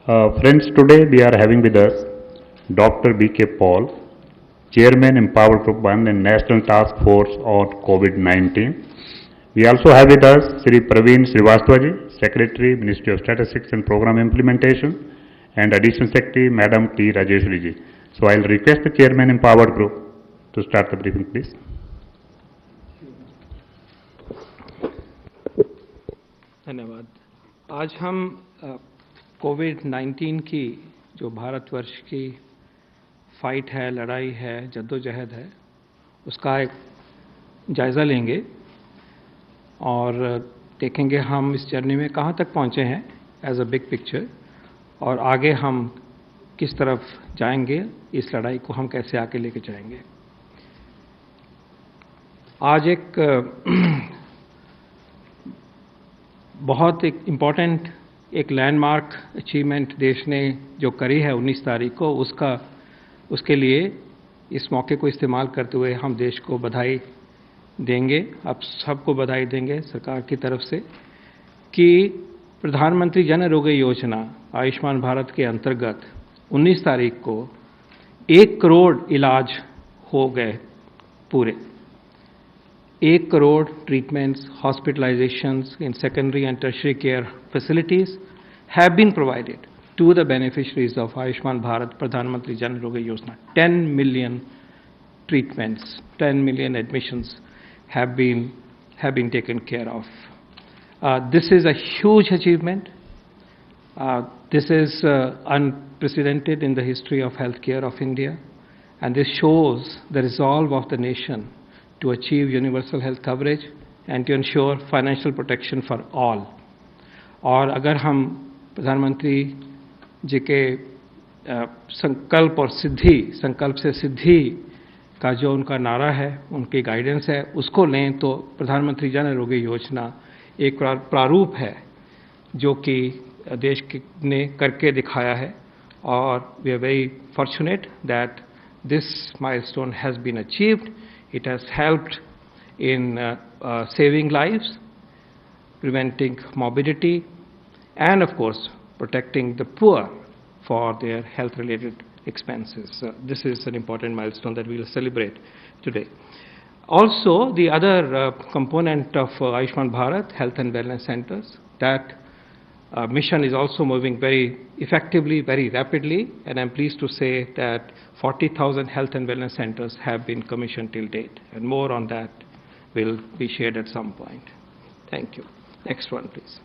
Friends, today we are having with us Dr. B.K. Paul, Chairman Empower Group 1 and National Task Force on COVID-19. We also have with us Sri Praveen Srivastavaji, Secretary, Ministry of Statistics and Program Implementation, and Additional Secretary, Madam T. Rajeshwari ji. So I'll request the Chairman Empower Group to start the briefing, please. धन्यवाद। आज हम कोविड-19 की जो भारतवर्ष की fight है, लड़ाई है, जद्दोजहद है, उसका एक जायज़ा लेंगे और देखेंगे हम इस जर्नी में कहाँ तक पहुँचे हैं एज अ बिग पिक्चर, और आगे हम किस तरफ जाएंगे, इस लड़ाई को हम कैसे आगे लेके जाएंगे। आज एक बहुत एक इम्पॉर्टेंट एक लैंडमार्क अचीवमेंट देश ने जो करी है 19 तारीख को, उसके लिए इस मौके को इस्तेमाल करते हुए हम देश को बधाई देंगे, आप सबको बधाई देंगे सरकार की तरफ से कि प्रधानमंत्री जन आरोग्य योजना आयुष्मान भारत के अंतर्गत 19 तारीख को 1 करोड़ इलाज हो गए पूरे। 1 crore treatments, hospitalizations in secondary and tertiary care facilities have been provided to the beneficiaries of Ayushman Bharat Pradhan Mantri Jan Arogya Yojana. 10 million treatments, 10 million admissions have been taken care of. This is a huge achievement. This is unprecedented in the history of healthcare of India, and this shows the resolve of the nation to achieve universal health coverage and to ensure financial protection for all. और अगर हम प्रधानमंत्री जी के संकल्प और सिद्धि, संकल्प से सिद्धि का जो उनका नारा है, उनकी गाइडेंस है, उसको लें तो प्रधानमंत्री जन आरोग्य योजना एक प्रारूप है जो कि देश ने करके दिखाया है, और we are very fortunate that this milestone has been achieved. It has helped in saving lives, preventing morbidity, and of course protecting the poor for their health-related expenses. This is an important milestone that we will celebrate today. Also, the other component of Ayushman Bharat, Health and Wellness Centers, that mission is also moving very effectively, very rapidly, and I'm pleased to say that 40,000 health and wellness centers have been commissioned till date, and more on that will be shared at some point. Thank you. Next one, please.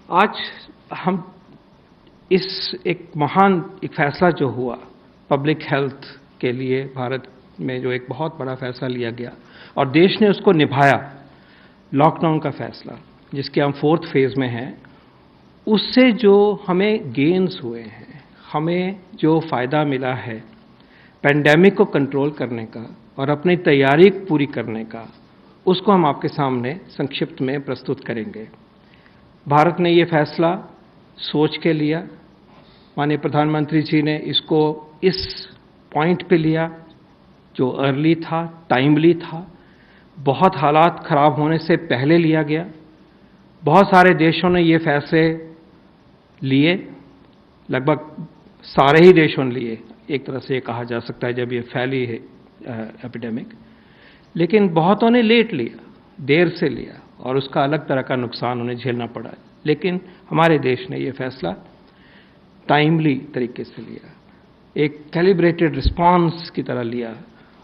आज हम इस एक महान एक फैसला जो हुआ public health के लिए भारत में, जो एक बहुत बड़ा फैसला लिया गया और देश ने उसको निभाया, लॉकडाउन का फैसला जिसके हम 4th फेज में हैं, उससे जो हमें गेन्स हुए हैं, हमें जो फ़ायदा मिला है पैंडेमिक को कंट्रोल करने का और अपनी तैयारी पूरी करने का, उसको हम आपके सामने संक्षिप्त में प्रस्तुत करेंगे। भारत ने ये फैसला सोच के लिया, माननीय प्रधानमंत्री जी ने इसको इस पॉइंट पे लिया जो अर्ली था, टाइमली था, बहुत हालात ख़राब होने से पहले लिया गया। बहुत सारे देशों ने ये फैसले लिए, लगभग सारे ही देशों ने लिए, एक तरह से ये कहा जा सकता है जब ये फैली है एपिडेमिक, लेकिन बहुतों ने लेट लिया, देर से लिया, और उसका अलग तरह का नुकसान उन्हें झेलना पड़ा। लेकिन हमारे देश ने ये फैसला टाइमली तरीके से लिया, एक कैलिब्रेटेड रिस्पांस की तरह लिया,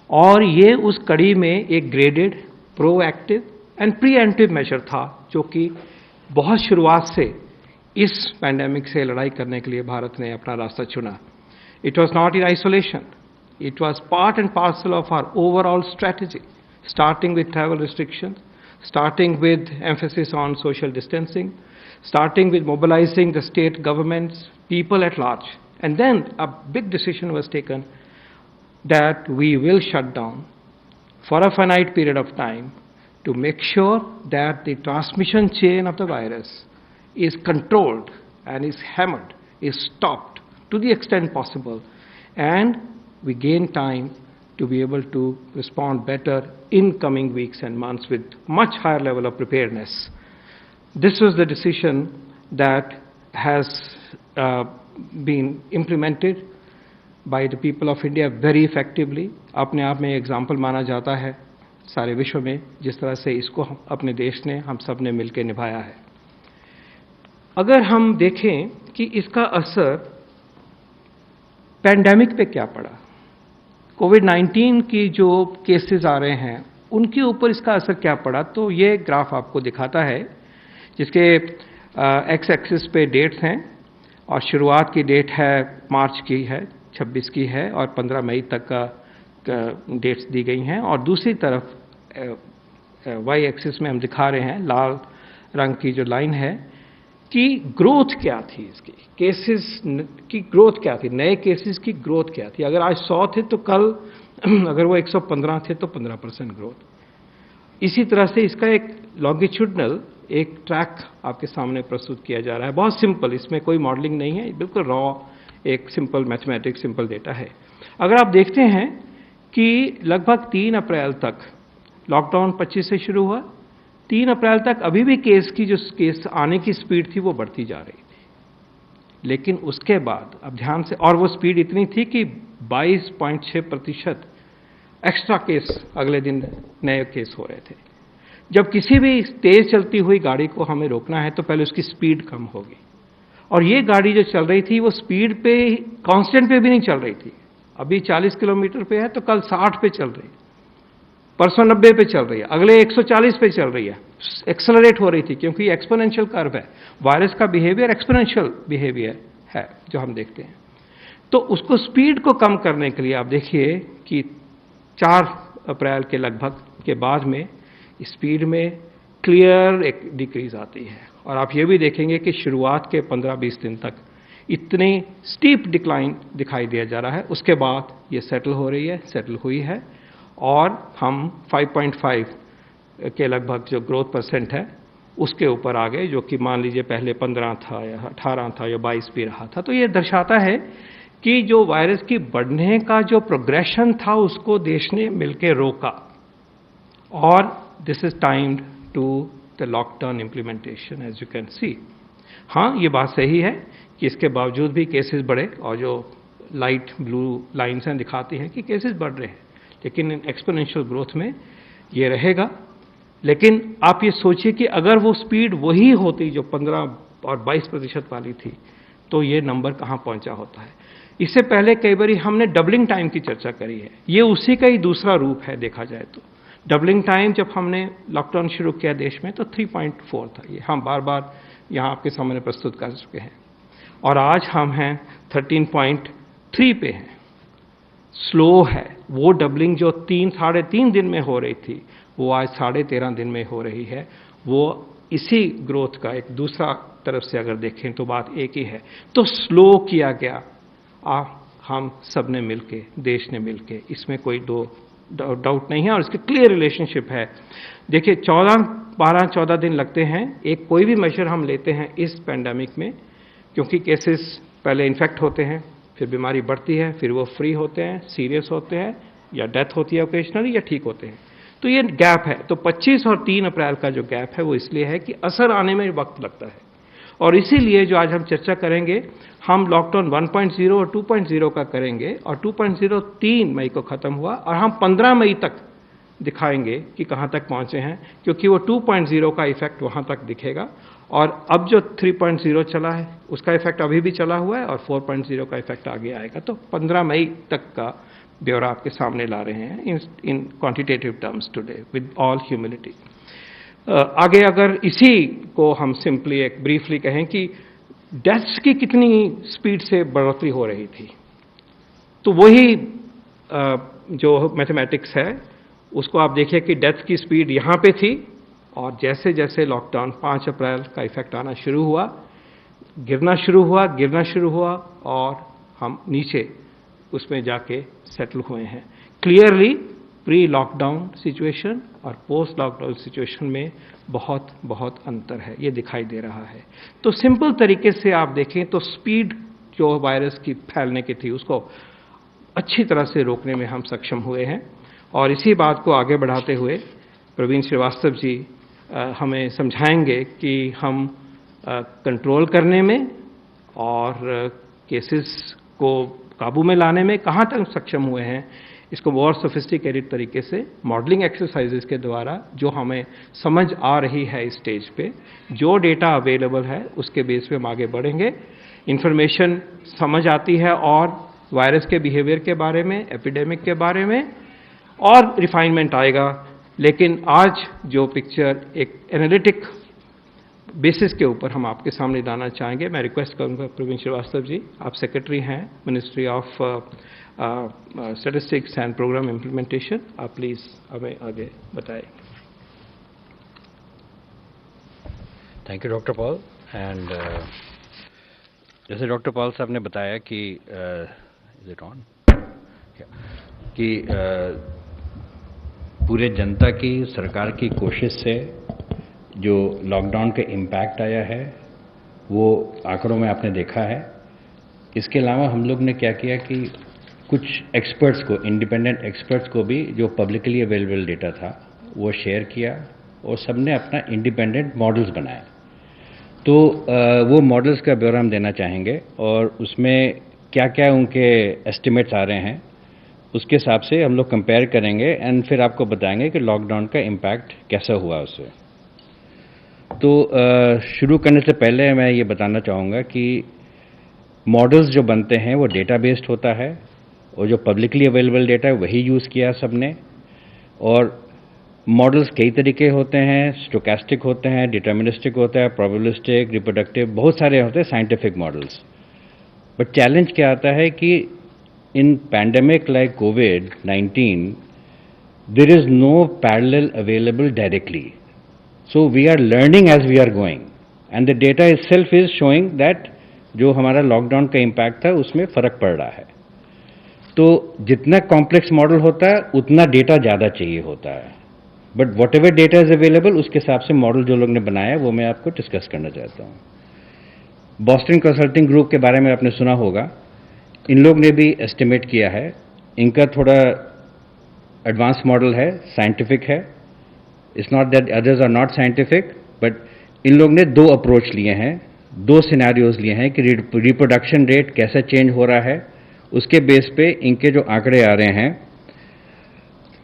और ये उस कड़ी में एक graded, proactive and preemptive measure था जो कि बहुत शुरुआत से इस पैंडेमिक से लड़ाई करने के लिए भारत ने अपना रास्ता चुना। It was not in isolation, it was part and parcel of our overall strategy, starting with travel restrictions, starting with emphasis on social distancing, starting with mobilizing the state governments, people at large. And then a big decision was taken that we will shut down for a finite period of time to make sure that the transmission chain of the virus is controlled and is hammered, is stopped to the extent possible, and we gain time to be able to respond better in coming weeks and months with much higher level of preparedness. This was the decision that has been implemented by the people of India very effectively. अपने आप में example माना जाता है सारे विश्व में, जिस तरह से इसको अपने देश ने, हम सब ने मिलकर निभाया है। अगर हम देखें कि इसका असर पैंडेमिक पे क्या पड़ा, कोविड-19 की जो केसेस आ रहे हैं उनके ऊपर इसका असर क्या पड़ा, तो ये ग्राफ आपको दिखाता है, जिसके एक्स एक्सिस पे डेट्स हैं और शुरुआत की डेट है मार्च की है, 26 की है और 15 मई तक का डेट्स दी गई हैं, और दूसरी तरफ वाई एक्सिस में हम दिखा रहे हैं लाल रंग की जो लाइन है कि ग्रोथ क्या थी, इसकी केसेस की ग्रोथ क्या थी, नए केसेस की ग्रोथ क्या थी। अगर आज 100 थे तो कल अगर वो 115 थे तो 15% ग्रोथ। इसी तरह से इसका एक लॉन्गिट्यूडनल एक ट्रैक आपके सामने प्रस्तुत किया जा रहा है, बहुत सिंपल, इसमें कोई मॉडलिंग नहीं है, बिल्कुल रॉ एक सिंपल मैथमेटिक्स, सिंपल डेटा है। अगर आप देखते हैं कि लगभग 3 अप्रैल तक लॉकडाउन 25 से शुरू हुआ, 3 अप्रैल तक अभी भी केस आने की स्पीड थी वो बढ़ती जा रही थी, लेकिन उसके बाद अब ध्यान से, और वो स्पीड इतनी थी कि 22.6% एक्स्ट्रा केस अगले दिन नए केस हो रहे थे। जब किसी भी तेज चलती हुई गाड़ी को हमें रोकना है तो पहले उसकी स्पीड कम होगी, और ये गाड़ी जो चल रही थी वो स्पीड पे कांस्टेंट पे भी नहीं चल रही थी। अभी 40 किलोमीटर पे है तो कल 60 पे चल रही है, परसों 90 पे चल रही है, अगले 140 पे चल रही है, एक्सेलरेट हो रही थी, क्योंकि एक्सपोनेंशियल कर्व है। वायरस का बिहेवियर एक्सपोनेंशियल बिहेवियर है जो हम देखते हैं। तो उसको स्पीड को कम करने के लिए आप देखिए कि 4 अप्रैल के लगभग के बाद में स्पीड में क्लियर एक डिक्रीज आती है, और आप ये भी देखेंगे कि शुरुआत के 15-20 दिन तक इतनी स्टीप डिक्लाइन दिखाई दिया जा रहा है, उसके बाद ये सेटल हो रही है, सेटल हुई है, और हम 5.5 के लगभग जो ग्रोथ परसेंट है उसके ऊपर आ गए, जो कि मान लीजिए पहले 15 था या 18 था या 22 भी रहा था। तो ये दर्शाता है कि जो वायरस की बढ़ने का जो प्रोग्रेशन था उसको देश ने मिलकर रोका, और this is timed to the lockdown implementation as you can see. हाँ, ये बात सही है कि इसके बावजूद भी केसेस बढ़े, और जो लाइट ब्लू लाइन्स हैं दिखाती हैं कि केसेस बढ़ रहे हैं, लेकिन एक्सपोनेंशियल ग्रोथ में ये रहेगा। लेकिन आप ये सोचिए कि अगर वो स्पीड वही होती जो 15 और 22% वाली थी, तो ये नंबर कहाँ पहुंचा होता है। इससे पहले कई बार हमने डबलिंग टाइम की चर्चा करी है, ये उसी का ही दूसरा रूप है देखा जाए तो। डबलिंग टाइम जब हमने लॉकडाउन शुरू किया देश में तो 3.4 था, ये हम बार बार यहाँ आपके सामने प्रस्तुत कर चुके हैं, और आज हम हैं 13.3 पे हैं। स्लो है, वो डबलिंग जो 3-3.5 दिन में हो रही थी वो आज 13.5 दिन में हो रही है। वो इसी ग्रोथ का एक दूसरा तरफ से अगर देखें तो बात एक ही है। तो स्लो किया गया हम सब ने मिलके, देश ने मिलके, इसमें कोई डाउट नहीं है, और इसके क्लियर रिलेशनशिप है। देखिए 12 दिन लगते हैं एक कोई भी मेजर हम लेते हैं इस पैंडेमिक में, क्योंकि केसेस पहले इन्फेक्ट होते हैं, फिर बीमारी बढ़ती है, फिर वो फ्री होते हैं, सीरियस होते हैं, या डेथ होती है ओकेजनली, या ठीक होते हैं। तो ये गैप है। तो 25 और 3 अप्रैल का जो गैप है वो इसलिए है कि असर आने में वक्त लगता है, और इसीलिए जो आज हम चर्चा करेंगे हम लॉकडाउन 1.0 और 2.0 का करेंगे, और 2.0 3 मई को खत्म हुआ, और हम 15 मई तक दिखाएंगे कि कहाँ तक पहुँचे हैं, क्योंकि वो 2.0 का इफेक्ट वहाँ तक दिखेगा, और अब जो 3.0 चला है उसका इफेक्ट अभी भी चला हुआ है, और 4.0 का इफेक्ट आगे आएगा। तो 15 मई तक का ब्यौरा आपके सामने ला रहे हैं इन quantitative terms today with all humility. आगे अगर इसी को हम सिंपली एक ब्रीफली कहें कि डेथ्स की कितनी स्पीड से बढ़ोतरी हो रही थी, तो वही जो मैथमेटिक्स है उसको आप देखिए कि डेथ की स्पीड यहाँ पे थी, और जैसे जैसे लॉकडाउन 5 अप्रैल का इफेक्ट आना शुरू हुआ, गिरना शुरू हुआ, और हम नीचे उसमें जाके सेटल हुए हैं। क्लियरली प्री लॉकडाउन सिचुएशन और पोस्ट लॉकडाउन सिचुएशन में बहुत बहुत अंतर है, ये दिखाई दे रहा है। तो सिंपल तरीके से आप देखें तो स्पीड जो वायरस की फैलने की थी उसको अच्छी तरह से रोकने में हम सक्षम हुए हैं, और इसी बात को आगे बढ़ाते हुए प्रवीण श्रीवास्तव जी हमें समझाएंगे कि हम कंट्रोल करने में और केसेस को काबू में लाने में कहाँ तक सक्षम हुए हैं, इसको और सोफिस्टिकेटेड तरीके से मॉडलिंग एक्सरसाइजेस के द्वारा जो हमें समझ आ रही है इस स्टेज पे, जो डेटा अवेलेबल है उसके बेस पे हम आगे बढ़ेंगे। इंफॉर्मेशन समझ आती है और वायरस के बिहेवियर के बारे में, एपिडेमिक के बारे में और रिफाइनमेंट आएगा। लेकिन आज जो पिक्चर एक एनालिटिक बेसिस के ऊपर हम आपके सामने लाना चाहेंगे, मैं रिक्वेस्ट करूंगा प्रवीण श्रीवास्तव जी, आप सेक्रेटरी हैं ministry of statistics and programme implementation, आप प्लीज हमें आगे बताएं। Thank you doctor Paul. And जैसे डॉक्टर पॉल साहब ने बताया कि इज इट ऑन कि पूरे जनता की, सरकार की कोशिश से जो लॉकडाउन का इम्पैक्ट आया है वो आंकड़ों में आपने देखा है। इसके अलावा हम लोग ने क्या किया कि कुछ एक्सपर्ट्स को, इंडिपेंडेंट एक्सपर्ट्स को भी जो पब्लिकली अवेलेबल डेटा था वो शेयर किया और सबने अपना इंडिपेंडेंट मॉडल्स बनाए। तो वो मॉडल्स का ब्यौरा हम देना चाहेंगे और उसमें क्या क्या उनके एस्टिमेट्स आ रहे हैं उसके हिसाब से हम लोग कंपेयर करेंगे एंड फिर आपको बताएंगे कि लॉकडाउन का इम्पैक्ट कैसा हुआ उससे। तो शुरू करने से पहले मैं ये बताना चाहूँगा कि मॉडल्स जो बनते हैं वो डेटा बेस्ड होता है और जो पब्लिकली अवेलेबल डेटा है वही यूज़ किया सबने। और मॉडल्स कई तरीके होते हैं, स्टोकेस्टिक होते हैं, डिटर्मिनिस्टिक होता है, प्रोबेबिलिस्टिक, रिप्रोडक्टिव, बहुत सारे होते हैं साइंटिफिक मॉडल्स। बट चैलेंज क्या आता है कि in pandemic like COVID-19, there is no parallel available directly. So we are learning as we are going and the data itself is showing that जो हमारा लॉकडाउन का इम्पैक्ट था उसमें फ़र्क पड़ रहा है। तो जितना कॉम्प्लेक्स मॉडल होता है उतना डेटा ज़्यादा चाहिए होता है। But what ever data is available उसके हिसाब से मॉडल जो लोग ने बनाया वो मैं आपको डिस्कस करना चाहता हूँ। बॉस्टन कंसल्टिंग ग्रुप के बारे में आपने सुना होगा, इन लोग ने भी एस्टिमेट किया है। इनका थोड़ा एडवांस मॉडल है, साइंटिफिक है। It's not that others are not scientific, but इन लोग ने दो अप्रोच लिए हैं, दो सिनेरियोज लिए हैं कि रिप्रोडक्शन रेट कैसा चेंज हो रहा है। उसके बेस पे इनके जो आंकड़े आ रहे हैं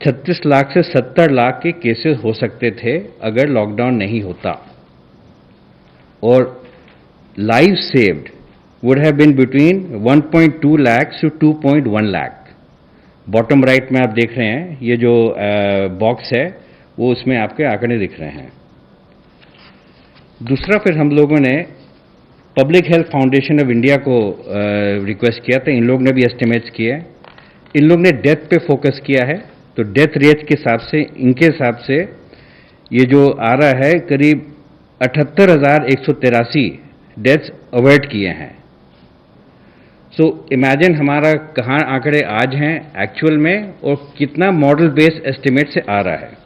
36 लाख से 70 लाख के केसेस हो सकते थे अगर लॉकडाउन नहीं होता, और live saved would have been between 1.2 lakhs to 2.1 lakh। Bottom right में आप देख रहे हैं ये जो बॉक्स है वो उसमें आपके आंकड़े दिख रहे हैं। दूसरा फिर हम लोगों ने public health foundation of India को रिक्वेस्ट किया था, इन लोग ने भी एस्टिमेट्स किए। इन लोग ने डेथ पे फोकस किया है, तो डेथ रेट के हिसाब से इनके हिसाब से ये जो आ रहा है करीब 78,183 डेथ्स अवॉइड किए हैं। सो इमेजिन हमारा कहाँ आंकड़े आज हैं एक्चुअल में और कितना मॉडल बेस्ड एस्टिमेट से आ रहा है।